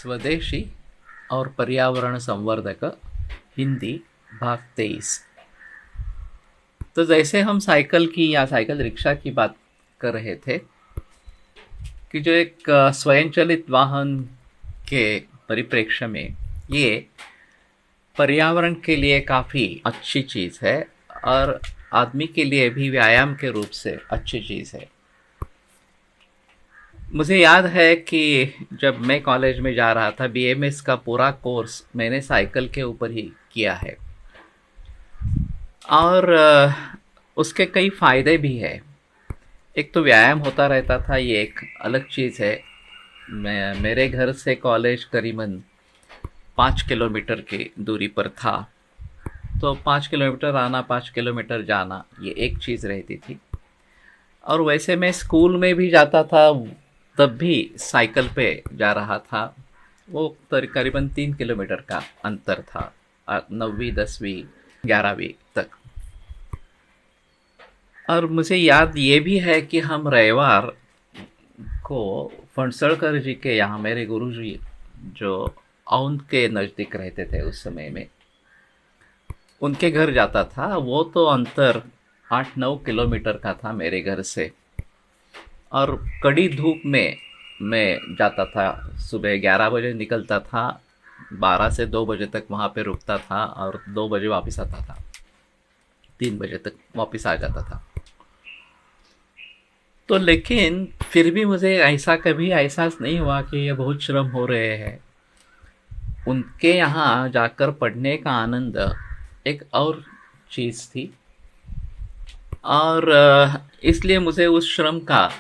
स्वदेशी और पर्यावरण संवर्धक हिंदी भाग 23। तो जैसे हम साइकिल की या साइकिल रिक्शा की बात कर रहे थे कि जो एक स्वयंचलित वाहन के परिप्रेक्ष्य में ये पर्यावरण के लिए काफ़ी अच्छी चीज़ है और आदमी के लिए भी व्यायाम के रूप से अच्छी चीज़ है। मुझे याद है कि जब मैं कॉलेज में जा रहा था बीएमएस का पूरा कोर्स मैंने साइकिल के ऊपर ही किया है और उसके कई फ़ायदे भी है। एक तो व्यायाम होता रहता था, ये एक अलग चीज़ है। मेरे घर से कॉलेज करीबन 5 किलोमीटर की दूरी पर था, तो 5 किलोमीटर आना 5 किलोमीटर जाना ये एक चीज़ रहती थी। और वैसे मैं स्कूल में भी जाता था, तब भी साइकिल पे जा रहा था। वो करीबन 3 किलोमीटर का अंतर था 9वीं 10वीं 11वीं तक। और मुझे याद ये भी है कि हम रविवार को फणसलकर जी के यहाँ, मेरे गुरु जी जो औंध के नज़दीक रहते थे उस समय में, उनके घर जाता था। वो तो अंतर 8-9 किलोमीटर का था मेरे घर से, और कड़ी धूप में मैं जाता था। सुबह 11 बजे निकलता था, 12 से 2 बजे तक वहाँ पे रुकता था और 2 बजे वापस आता था, 3 बजे तक वापस आ जाता था। तो लेकिन फिर भी मुझे ऐसा कभी एहसास नहीं हुआ कि ये बहुत श्रम हो रहे हैं। उनके यहाँ जाकर पढ़ने का आनंद एक और चीज़ थी, और इसलिए मुझे उस श्रम का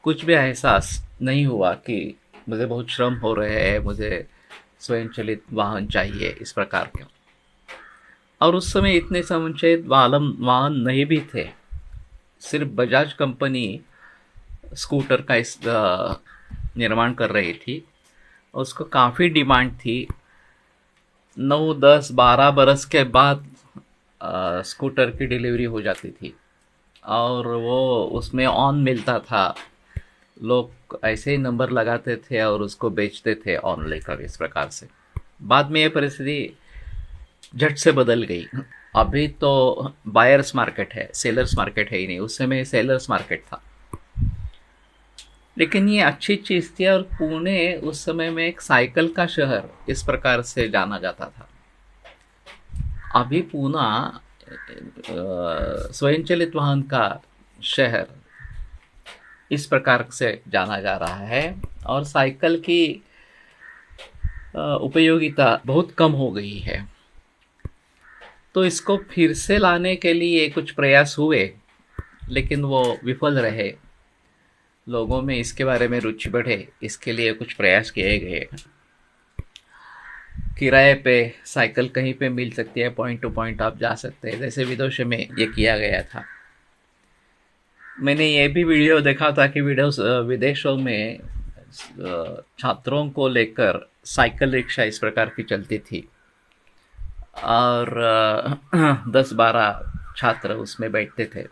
कुछ भी एहसास नहीं हुआ कि मुझे बहुत श्रम हो रहे हैं, मुझे स्वयंचलित वाहन चाहिए इस प्रकार के। और उस समय इतने स्वयंचलित वाहन नहीं भी थे। सिर्फ बजाज कंपनी स्कूटर का इस निर्माण कर रही थी, उसको काफ़ी डिमांड थी। 9 10 12 बरस के बाद स्कूटर की डिलीवरी हो जाती थी और वो उसमें ऑन मिलता था। लोग ऐसे ही नंबर लगाते थे और उसको बेचते थे ऑन लेकर। इस प्रकार से बाद में ये परिस्थिति झट से बदल गई। अभी तो बायर्स मार्केट है, सेलर्स मार्केट है ही नहीं। उस समय सेलर्स मार्केट था, लेकिन ये अच्छी चीज़ थी। और पुणे उस समय में एक साइकिल का शहर इस प्रकार से जाना जाता था। अभी पूना स्वयंचलित वाहन का शहर इस प्रकार से जाना जा रहा है और साइकिल की उपयोगिता बहुत कम हो गई है। तो इसको फिर से लाने के लिए कुछ प्रयास हुए, लेकिन वो विफल रहे। लोगों में इसके बारे में रुचि बढ़े, इसके लिए कुछ प्रयास किए गए। किराए पे साइकिल कहीं पे मिल सकती है, पॉइंट टू पॉइंट आप जा सकते हैं, जैसे विदेशों में ये किया गया था। मैंने ये भी वीडियो देखा था कि विदेशों में छात्रों को लेकर साइकिल रिक्शा इस प्रकार की चलती थी और 10-12 छात्र उसमें बैठते थे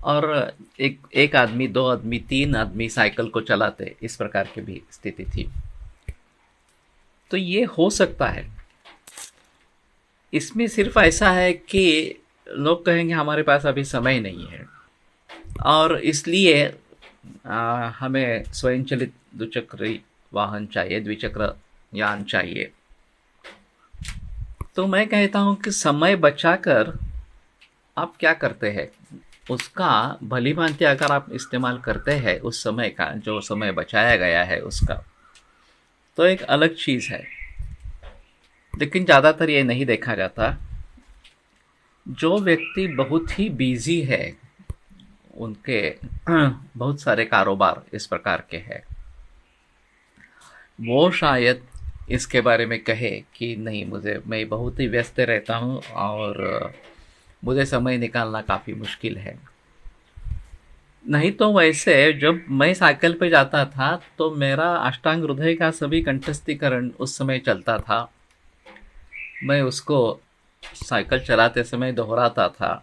और एक आदमी, 2 आदमी, 3 आदमी साइकिल को चलाते, इस प्रकार की भी स्थिति थी। तो ये हो सकता है। इसमें सिर्फ ऐसा है कि लोग कहेंगे हमारे पास अभी समय नहीं है और इसलिए हमें स्वयंचलित द्विचक्री वाहन चाहिए, द्विचक्र यान चाहिए। तो मैं कहता हूँ कि समय बचाकर आप क्या करते हैं, उसका भली भांति अगर आप इस्तेमाल करते हैं, उस समय का जो समय बचाया गया है उसका, तो एक अलग चीज़ है। लेकिन ज़्यादातर ये नहीं देखा जाता। जो व्यक्ति बहुत ही बिजी है, उनके बहुत सारे कारोबार इस प्रकार के हैं, वो शायद इसके बारे में कहे कि नहीं, मैं बहुत ही व्यस्त रहता हूँ और मुझे समय निकालना काफ़ी मुश्किल है। नहीं तो वैसे जब मैं साइकिल पे जाता था तो मेरा अष्टांग हृदय का सभी कंठस्थीकरण उस समय चलता था। मैं उसको साइकिल चलाते समय दोहराता था।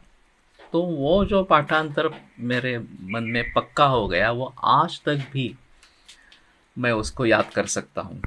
तो वो जो पाठांतर मेरे मन में पक्का हो गया, वो आज तक भी मैं उसको याद कर सकता हूँ।